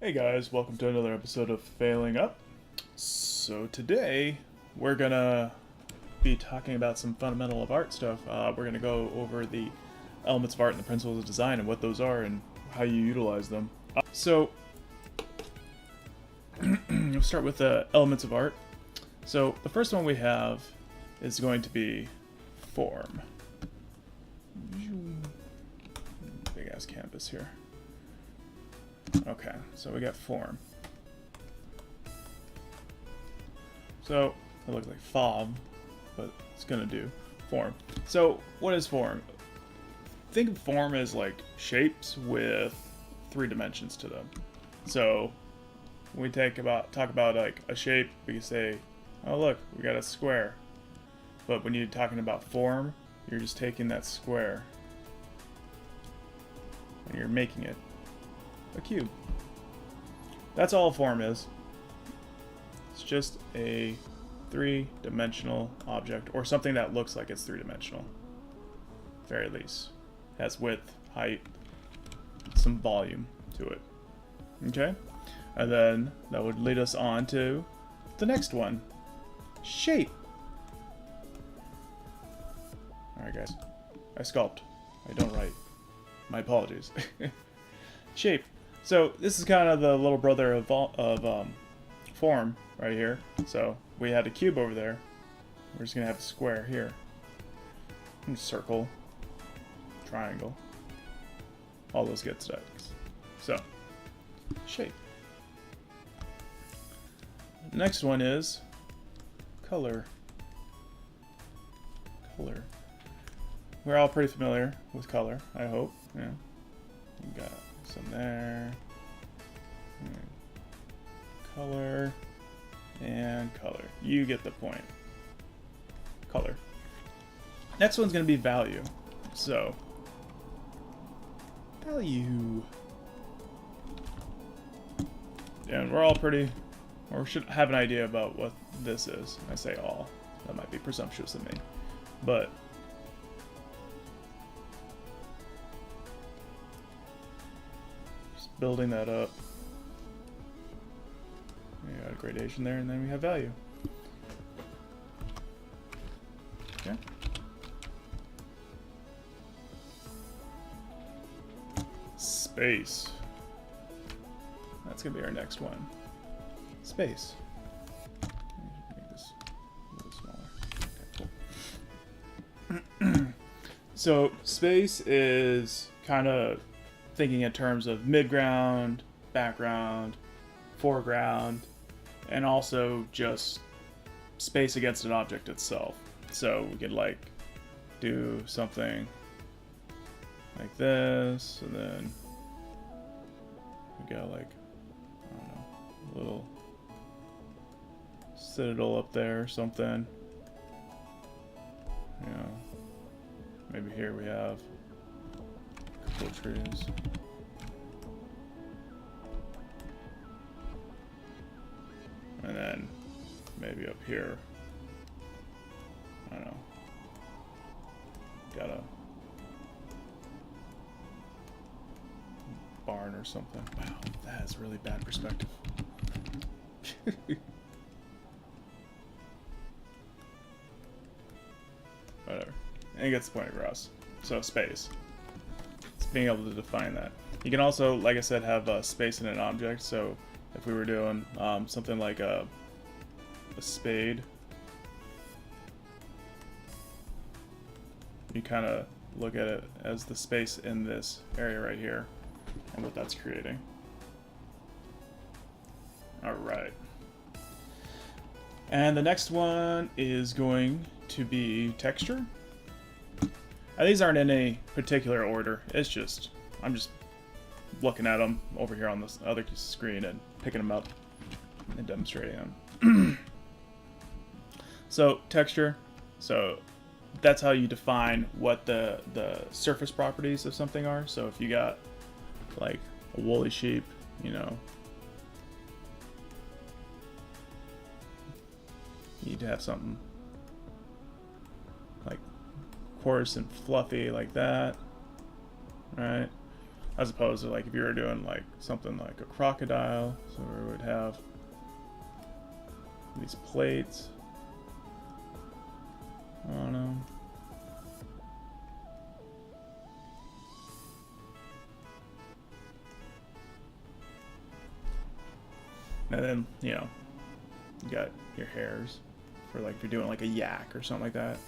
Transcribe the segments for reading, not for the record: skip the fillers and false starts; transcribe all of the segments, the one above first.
Hey guys, welcome to another episode of Failing Up. So today we're gonna be talking about some fundamental of art stuff. We're gonna go over the elements of art and the principles of design and what those are and how you utilize them. We'll start with the elements of art. So the first one we have is going to be form. Big ass canvas here. Okay, so we got form. So it looks like fob, but it's gonna do form. So what is form? Think of form as like shapes with 3 dimensions to them. So when we talk about like a shape, we can say, oh look, we got a square. But when you're talking about form, you're just taking that square and you're making it a cube. That's all form is. It's just a 3-dimensional object, or something that looks like it's 3-dimensional. Very least. Has width, height, some volume to it. Okay? And then that would lead us on to the next one. Shape. Alright guys. I sculpt. I don't write. My apologies. Shape. So this is kind of the little brother of form right here. So we had a cube over there. We're just gonna have a square here. And circle, triangle, all those good stuff. So shape. Next one is color. Color. We're all pretty familiar with color, I hope. Yeah. We got some there. Color and color. You get the point. Color. Next one's gonna be value. So value. And we're all pretty, or should have an idea about what this is. I say all. That might be presumptuous of me. But building that up. We got a gradation there, and then we have value. Okay. Space. That's gonna be our next one. Space. Make this a little smaller. Okay, cool. So space is kind of thinking in terms of midground, background, foreground, and also just space against an object itself. So we could like do something like this, and then we got like, I don't know, a little citadel up there or something. You know, maybe here we have trees. And then maybe up here, I don't know, got a barn or something. Wow, that is really bad perspective. Whatever. And it gets the point across. So space. Being able to define that. You can also, like I said, have space in an object. So if we were doing something like a spade, you kind of look at it as the space in this area right here and what that's creating. All right. And the next one is going to be texture. And these aren't in any particular order. It's just, I'm just looking at them over here on this other screen and picking them up and demonstrating them. So texture, so that's how you define what the surface properties of something are. So if you got like a woolly sheep, you know, you need to have something like coarse and fluffy like that, right? as opposed to like if you were doing like something like a crocodile, so we would have these plates on them. And then, you know, you got your hairs for like if you're doing like a yak or something like that.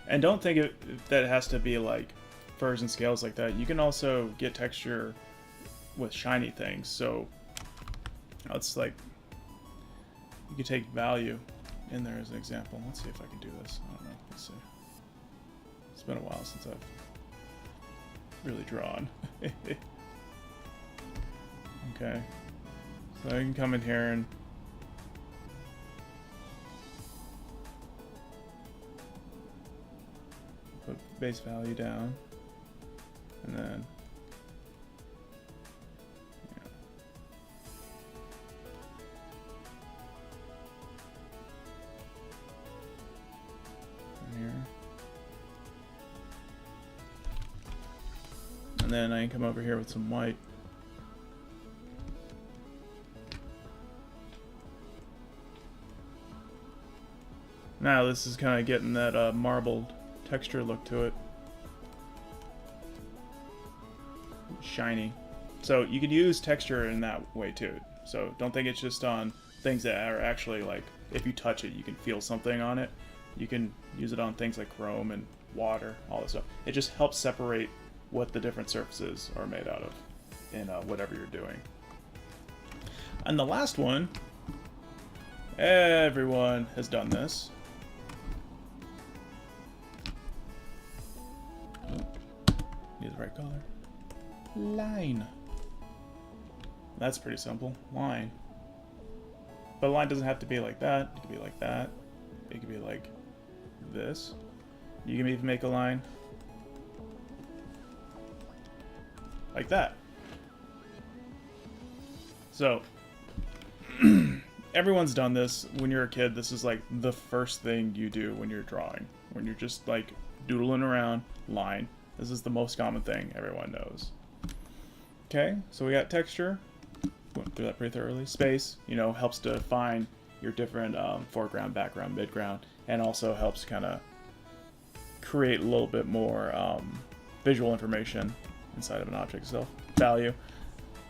And don't think that it has to be like furs and scales like that. You can also get texture with shiny things. So it's like you could take value in there as an example. Let's see if I can do this. I don't know. Let's see. It's been a while since I've really drawn. Okay. So I can come in here and put base value down, and then here, and then I can come over here with some white. Now this is kind of getting that marbled texture look to it. Shiny. So you could use texture in that way too. So don't think it's just on things that are actually like, if you touch it, you can feel something on it. You can use it on things like chrome and water, all this stuff. It just helps separate what the different surfaces are made out of in whatever you're doing. And the last one, everyone has done this. Need the right color. Line. That's pretty simple. Line. But a line doesn't have to be like that. It could be like that. It could be like this. You can even make a line like that. So everyone's done this. When you're a kid, this is like the first thing you do when you're drawing. When you're just like doodling around, line. This is the most common thing everyone knows. Okay, so we got texture. Went through that pretty thoroughly. Space, you know, helps define your different foreground, background, midground, and also helps kind of create a little bit more visual information inside of an object itself. Value.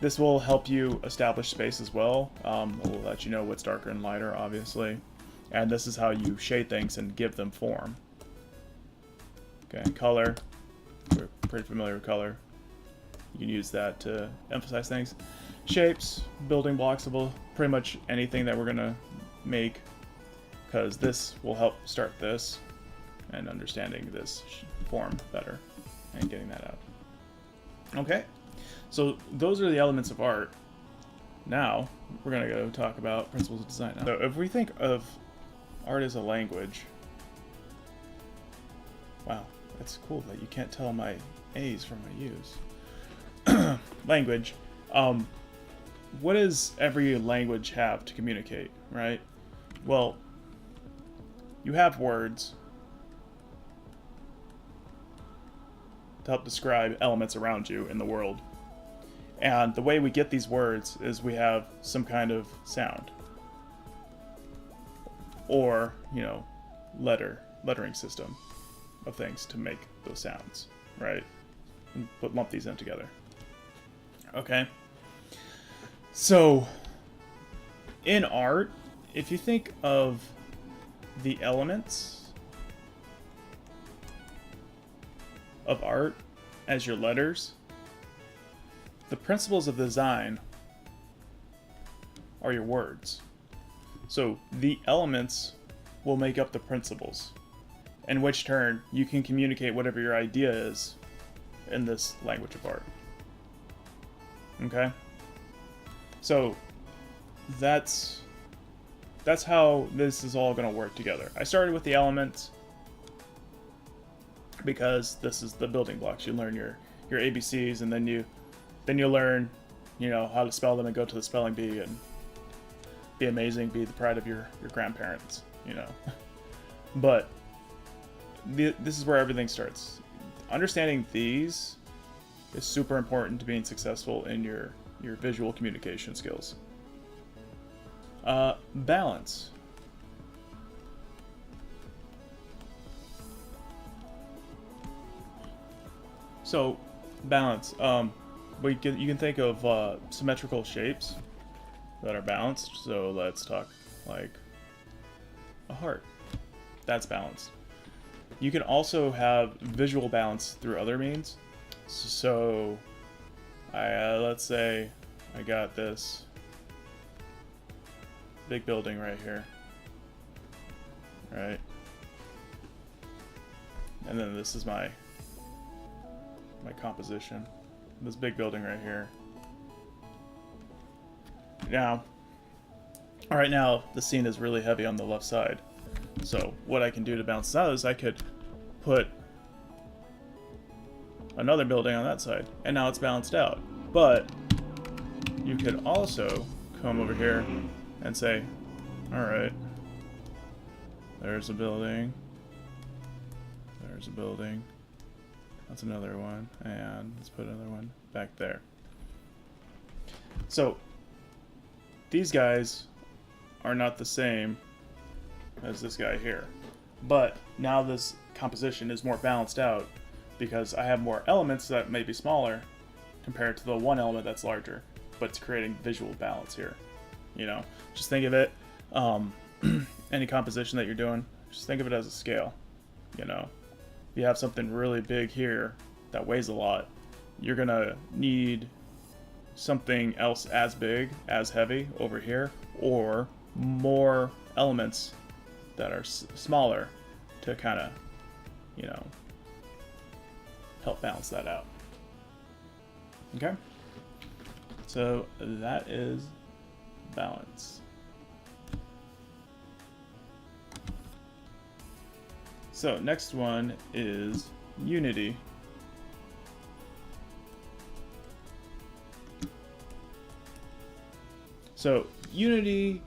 This will help you establish space as well. It will let you know what's darker and lighter, obviously. And this is how you shade things and give them form. Okay, color. We're pretty familiar with color. You can use that to emphasize things. Shapes, building blocks of pretty much anything that we're going to make, because this will help start this and understanding this form better and getting that out. Okay, so those are the elements of art. Now, we're going to go talk about principles of design. So if we think of art as a language, wow, that's cool that you can't tell my A's from my U's. Language. What does every language have to communicate, right? Well, you have words to help describe elements around you in the world. And the way we get these words is we have some kind of sound. Or, you know, lettering system of things to make those sounds, right? And lump these in together. Okay? So, in art, if you think of the elements of art as your letters, the principles of design are your words. So, the elements will make up the principles, in which turn you can communicate whatever your idea is in this language of art. Okay? So that's how this is all going to work together. I started with the elements because this is the building blocks. You learn your ABCs, and then you learn, you know, how to spell them and go to the spelling bee and be amazing, be the pride of your grandparents, you know. But this is where everything starts. Understanding these is super important to being successful in your visual communication skills. Balance. So, balance. You can think of symmetrical shapes that are balanced. So let's talk like a heart. That's balanced. You can also have visual balance through other means. So, let's say I got this big building right here, right? And then this is my composition. This big building right here. Now, right now the scene is really heavy on the left side. So what I can do to balance this out is I could put another building on that side, and now it's balanced out. But you could also come over here and say, alright, there's a building, there's a building, that's another one, and let's put another one back there. So these guys are not the same as this guy here, but now this composition is more balanced out because I have more elements that may be smaller compared to the one element that's larger, but it's creating visual balance here. You know, just think of it, any composition that you're doing, just think of it as a scale. You know, if you have something really big here that weighs a lot, you're gonna need something else as big, as heavy over here, or more elements that are smaller to kind of, you know, help balance that out. Okay? So that is balance. So next one is unity. So unity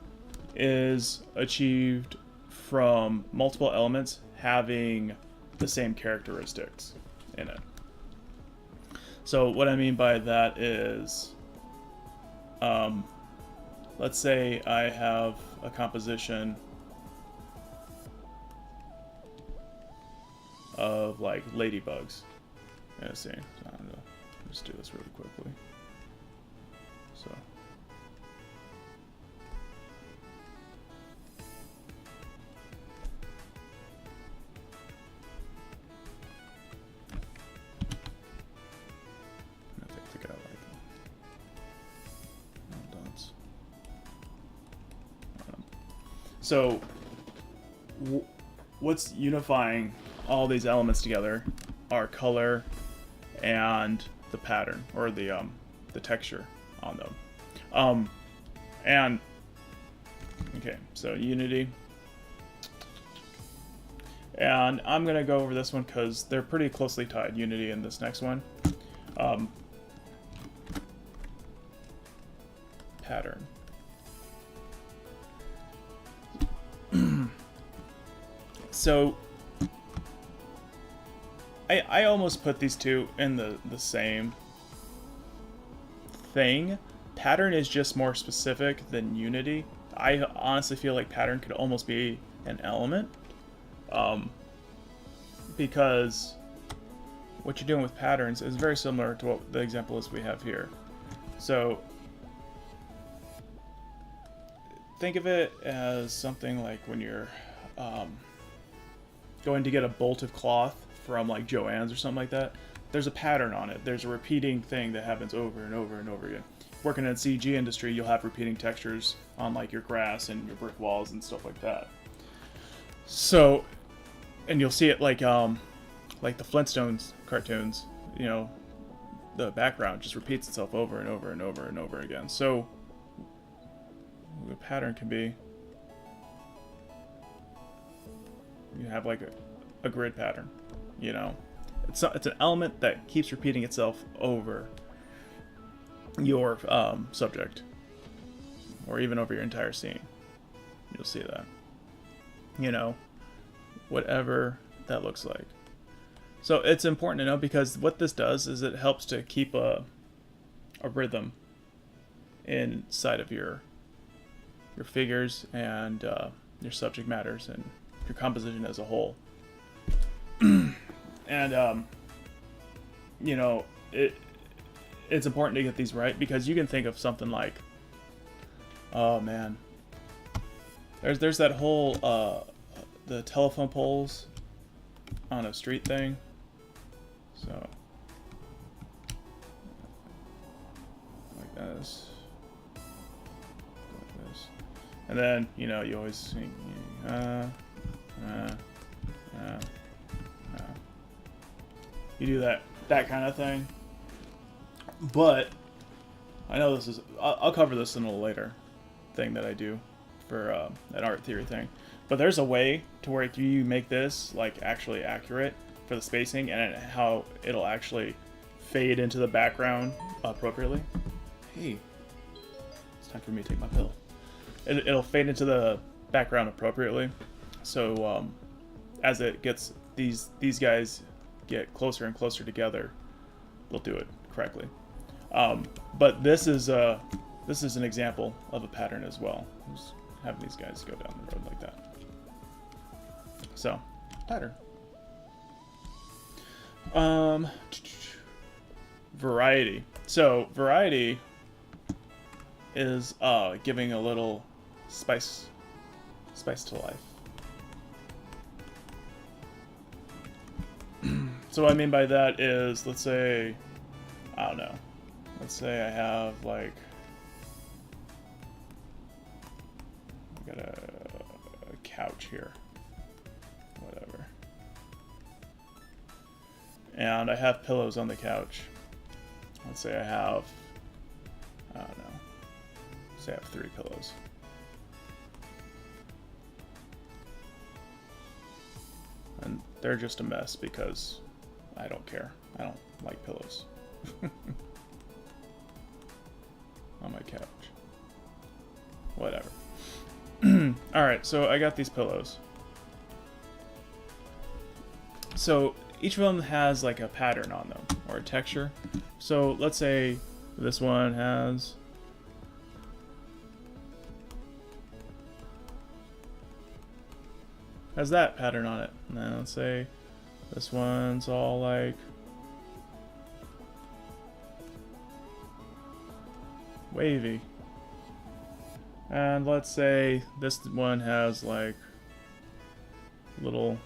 is achieved from multiple elements having the same characteristics in it. So what I mean by that is, let's say I have a composition of like ladybugs. Let's see. I'm gonna just do this really quickly. So. So, what's unifying all these elements together are color and the pattern, or the texture on them. And okay, so unity. And I'm gonna go over this one because they're pretty closely tied. Unity and this next one. Pattern. So I almost put these two in the same thing. Pattern is just more specific than unity. I honestly feel like pattern could almost be an element, because what you're doing with patterns is very similar to what the example is we have here. So think of it as something like when you're going to get a bolt of cloth from like Joann's or something like that. There's a pattern on it. There's a repeating thing that happens over and over and over again. Working in the CG industry, you'll have repeating textures on like your grass and your brick walls and stuff like that. So, and you'll see it like the Flintstones cartoons, you know, the background just repeats itself over and over and over and over again. So the pattern can be, you have like a grid pattern, you know. It's an element that keeps repeating itself over your subject, or even over your entire scene. You'll see that. You know, whatever that looks like. So it's important to know, because what this does is it helps to keep a rhythm inside of your figures and your subject matters and your composition as a whole. And you know, it's important to get these right, because you can think of something like, oh man, there's that whole the telephone poles on a street thing. So like this, like this, and then you know you always sing you do that kind of thing. But I know this is, I'll cover this in a later thing that I do for an art theory thing. But there's a way to where you make this like actually accurate for the spacing and how it'll actually fade into the background appropriately. Hey, it's time for me to take my pill. It'll fade into the background appropriately. So as it gets, these guys get closer and closer together, they'll do it correctly. But this is an example of a pattern as well. Just having these guys go down the road like that. So, pattern. Variety. So variety is giving a little spice to life. So what I mean by that is, let's say, I don't know. Let's say I have like, I got a couch here, whatever, and I have pillows on the couch. Let's say I have, I don't know, say I have 3 pillows. And they're just a mess because I don't care. I don't like pillows on my couch. Whatever. Alright, so I got these pillows. So each of them has like a pattern on them, or a texture. So let's say this one has that pattern on it. And then let's say this one's all like wavy. And let's say this one has like little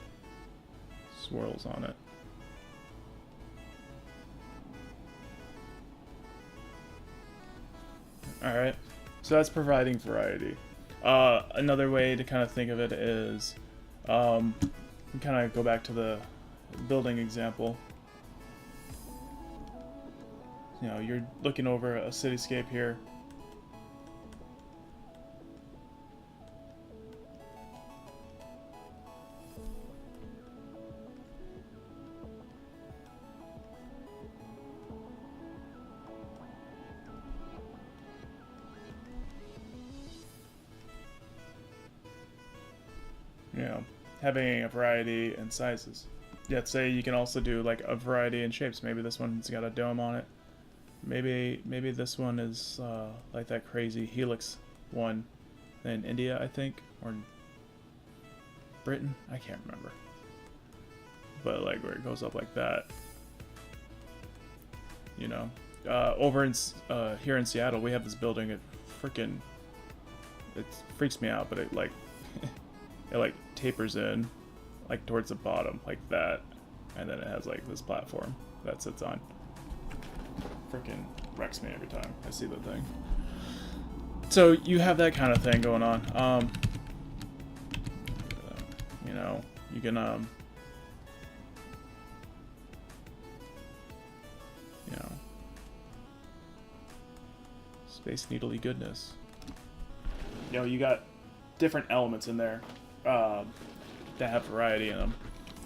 swirls on it. Alright, so that's providing variety. Another way to kind of think of it is, kind of go back to the building example. You know, you're looking over a cityscape here. You know, having a variety in sizes. Yet say you can also do like a variety in shapes. Maybe this one's got a dome on it. Maybe this one is like that crazy helix one in India, I think, or Britain. I can't remember. But like where it goes up like that. You know, over in here in Seattle, we have this building. It freaks me out, but it like it like tapers in like towards the bottom like that, and then it has like this platform that sits on. Freaking wrecks me every time I see the thing. So you have that kind of thing going on. You know, you can you know, Space Needly goodness. You know, you got different elements in there that have variety in them,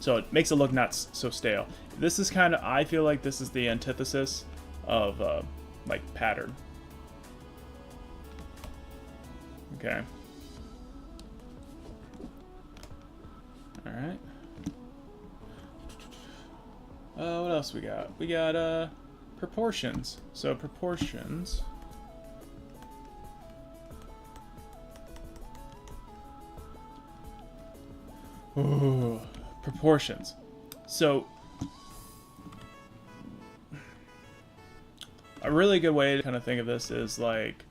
so it makes it look not so stale. This is kind of, I feel like this is the antithesis of like pattern. Okay. All right. What else we got? We got proportions. So proportions. Ooh, proportions. So a really good way to kind of think of this is like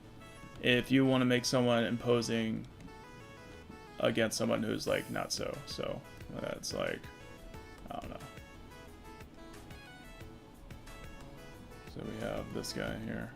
if you want to make someone imposing against someone who's like not so. So that's like, I don't know. So we have this guy here.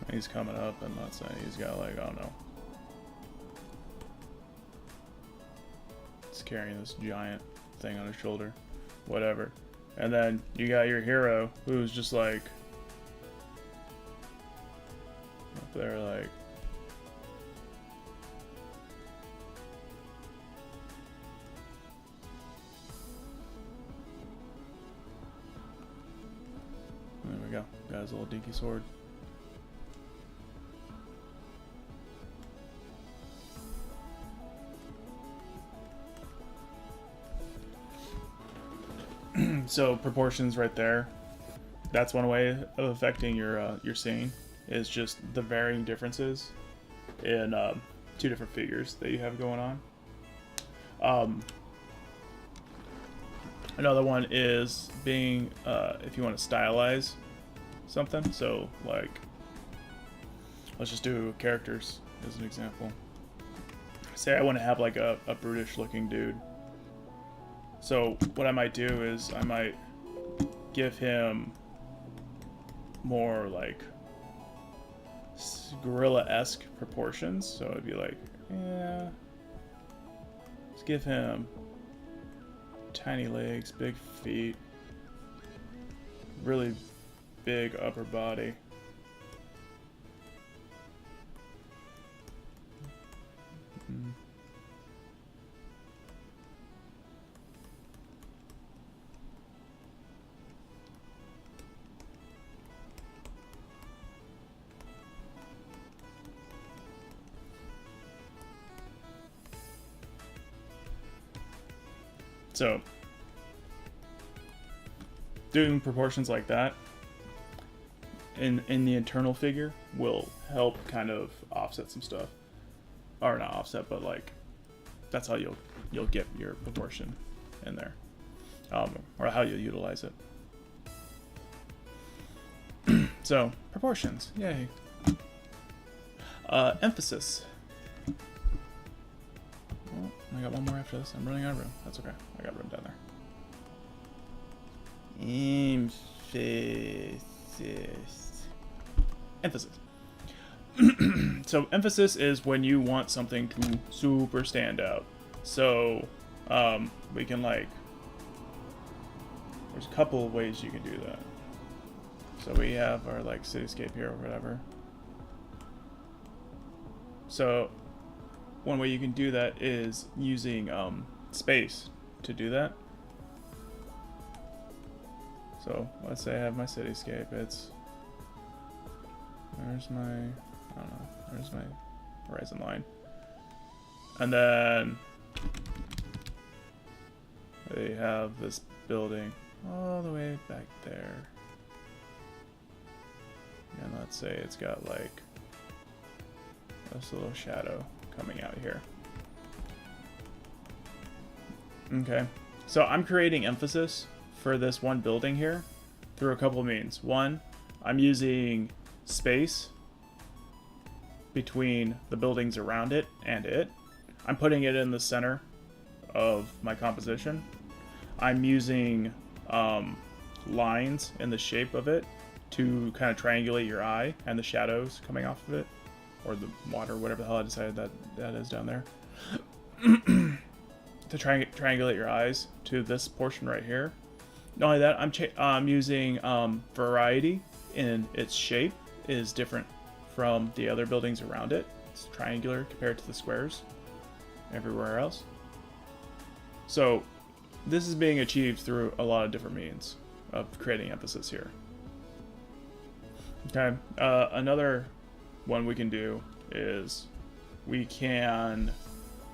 He's coming up, and let's say he's got like, I don't know. He's carrying this giant thing on his shoulder. Whatever. And then you got your hero, who's just like up there like there we go. Got his little dinky sword. So proportions right there. That's one way of affecting your scene, is just the varying differences in two different figures that you have going on. Another one is being if you want to stylize something. So like, let's just do characters as an example. Say I want to have like a brutish looking dude. So what I might do is I might give him more like gorilla-esque proportions. So it'd be like, yeah, let's give him tiny legs, big feet, really big upper body. So, doing proportions like that in the internal figure will help kind of offset some stuff, or not offset, but like that's how you'll get your proportion in there, or how you'll utilize it. So proportions, yay. Emphasis. Oh, I got one more after this. I'm running out of room. That's okay. I got room down there. Emphasis. So emphasis is when you want something to super stand out. So we can like, there's a couple of ways you can do that. So we have our like cityscape here or whatever. So one way you can do that is using space to do that. So let's say I have my cityscape. It's, there's my, I don't know, there's my horizon line. And then they have this building all the way back there. And let's say it's got like this little shadow coming out here. Okay, so I'm creating emphasis for this one building here through a couple of means. One, I'm using space between the buildings around it and it. I'm putting it in the center of my composition. I'm using lines in the shape of it to kind of triangulate your eye and the shadows coming off of it, or the water, whatever the hell I decided that is down there. To triangulate your eyes to this portion right here. Not only that, I'm using variety in its shape is different from the other buildings around it. It's triangular compared to the squares. everywhere else. So this is being achieved through a lot of different means of creating emphasis here. Okay, another one we can do is we can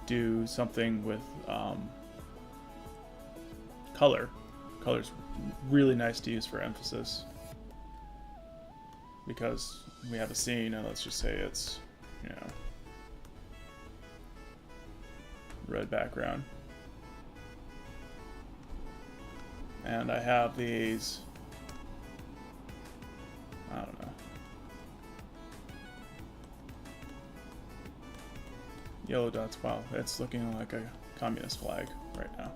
do something with color. Color's really nice to use for emphasis because we have a scene, and let's just say it's, you know, red background. And I have these, I don't know, yellow dots. Wow, it's looking like a communist flag right now.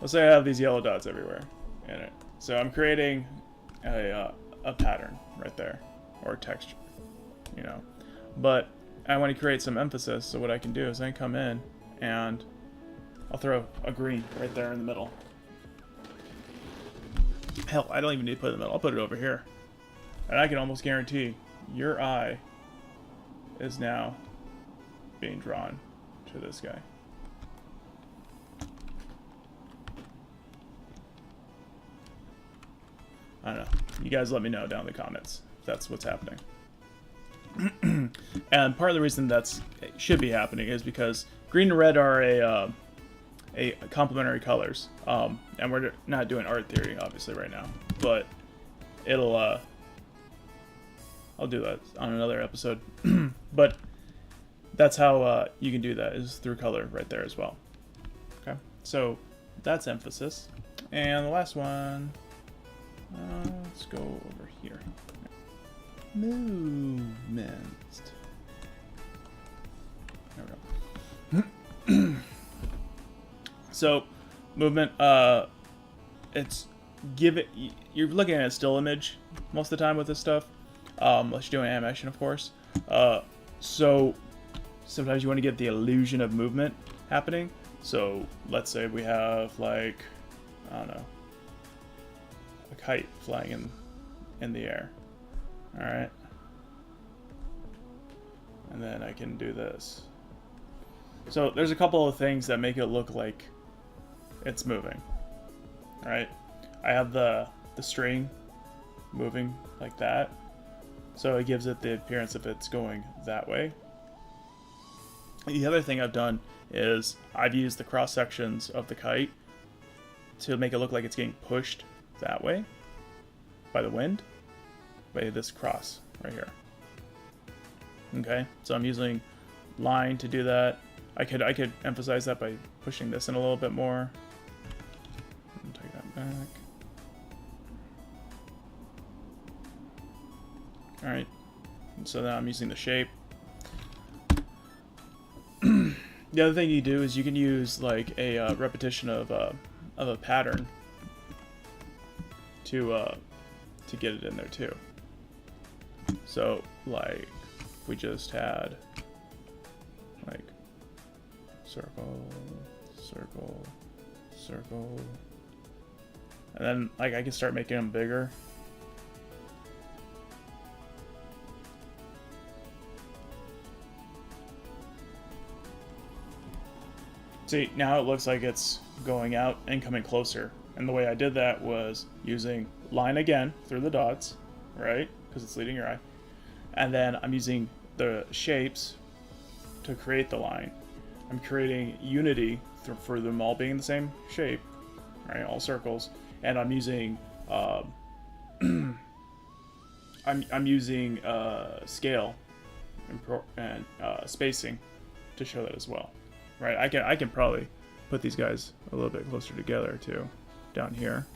Let's say I have these yellow dots everywhere in it. So I'm creating a pattern right there, or texture, you know. But I want to create some emphasis, so what I can do is I can come in and I'll throw a green right there in the middle. Hell, I don't even need to put it in the middle. I'll put it over here. And I can almost guarantee your eye is now being drawn to this guy. I don't know. You guys let me know down in the comments if that's what's happening. And part of the reason that's should be happening is because green and red are a complementary colors. And we're not doing art theory obviously right now, but it'll I'll do that on another episode. But that's how you can do that, is through color right there as well. Okay, so that's emphasis. And the last one, let's go over here. Movement. There we go. So, movement, it's you're looking at a still image most of the time with this stuff, unless you're doing animation, of course. So, sometimes you want to get the illusion of movement happening. So, let's say we have, like, I don't know, a kite flying in the air. Alright. And then I can do this. So, there's a couple of things that make it look like it's moving. Alright. I have the string moving like that, so it gives it the appearance of it's going that way. The other thing I've done is I've used the cross sections of the kite to make it look like it's getting pushed that way by the wind, by this cross right here. Okay, so I'm using line to do that. I could emphasize that by pushing this in a little bit more. Take that back. All right, and so now I'm using the shape. The other thing you do is you can use like a repetition of a pattern to get it in there too. So like if we just had like circle, circle, circle, and then like I can start making them bigger. See, now it looks like it's going out and coming closer. And the way I did that was using line again through the dots, right? Because it's leading your eye. And then I'm using the shapes to create the line. I'm creating unity for them all being the same shape, right? All circles. And I'm using I'm using scale and spacing to show that as well. Right, I can probably put these guys a little bit closer together too, down here.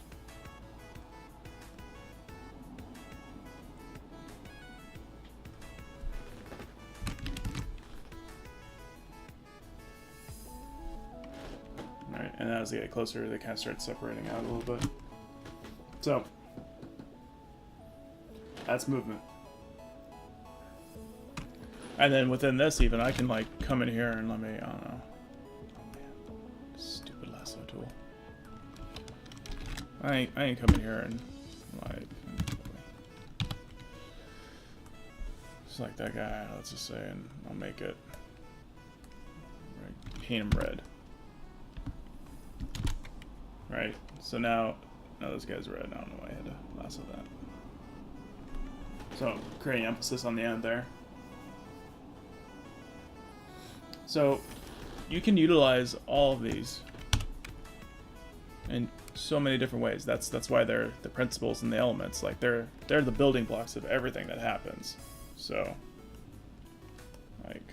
All right, and as they get closer, they kind of start separating out a little bit. So that's movement. And then within this, even I can like come in here and let me, I don't know. Stupid lasso tool. I ain't come in here and like just like that guy, let's just say, and I'll make it paint them red. Right? So now this guy's red. I don't know why I had to lasso that. So creating emphasis on the end there. So you can utilize all of these in so many different ways. That's why they're the principles and the elements. Like they're the building blocks of everything that happens. So like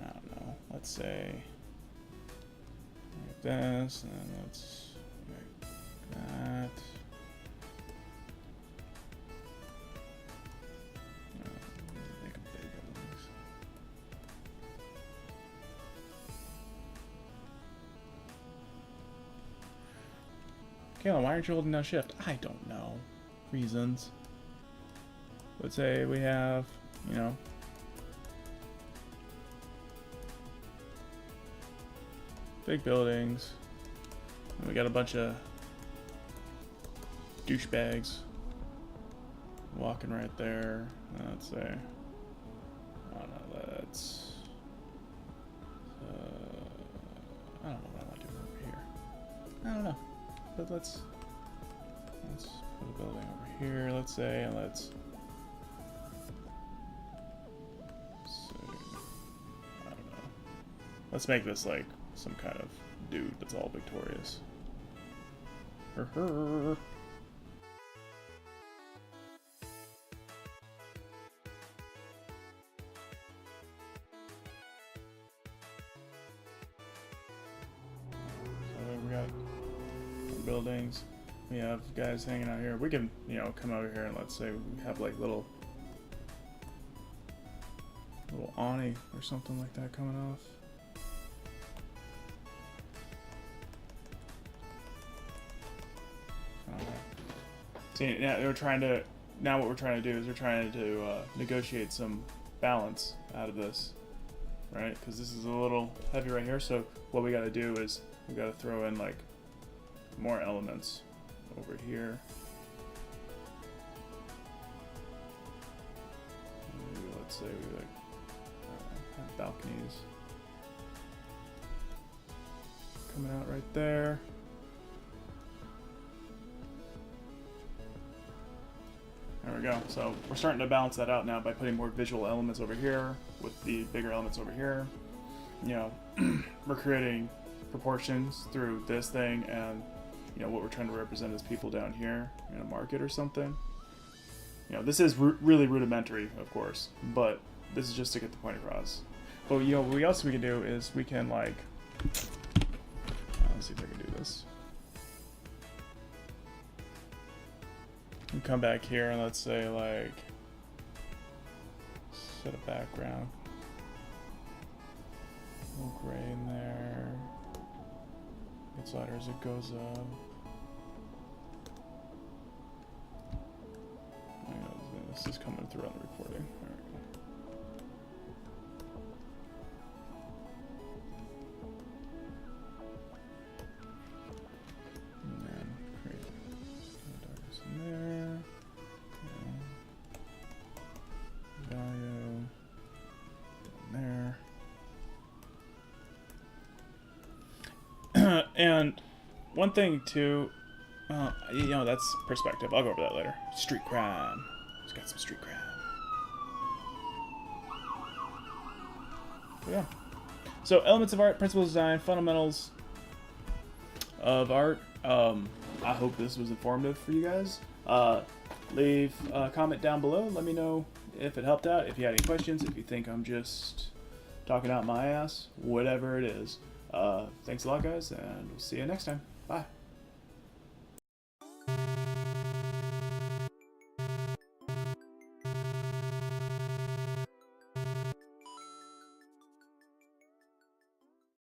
I don't know. Let's say like this, and then let's make that. Kayla, why aren't you holding down shift? I don't know. Reasons. Let's say we have, you know, big buildings, and we got a bunch of douchebags walking right there. Let's say, I don't know, let's, I don't know what I want to do over here. I don't know. But let's put a building over here, let's say, and let's see, I don't know. Let's make this like some kind of dude that's all victorious. So we got buildings. We have guys hanging out here. We can, you know, come over here and let's say we have like little awning or something like that coming off. See, now what we're trying to do is we're trying to negotiate some balance out of this, right? Because this is a little heavy right here. So what we got to do is we got to throw in like more elements over here. Maybe let's say we like have balconies coming out right there. There we go. So we're starting to balance that out now by putting more visual elements over here with the bigger elements over here. You know, we're creating proportions through this thing, and you know what we're trying to represent is people down here in a market or something. You know, this is really rudimentary, of course, but this is just to get the point across. But you know, what else we can do is we can like, let's see if I can do this. We come back here and let's say like set a background, a little gray in there. Gets lighter as it goes up. This is coming through on the recording. There we go. And then create darkness in there. Value there. And one thing too, you know, that's perspective. I'll go over that later. Street crime. It's got some street crime. But yeah. So elements of art, principles of design, fundamentals of art. I hope this was informative for you guys. Leave a comment down below. Let me know if it helped out. If you had any questions, if you think I'm just talking out my ass, whatever it is. Thanks a lot, guys, and we'll see you next time. Bye.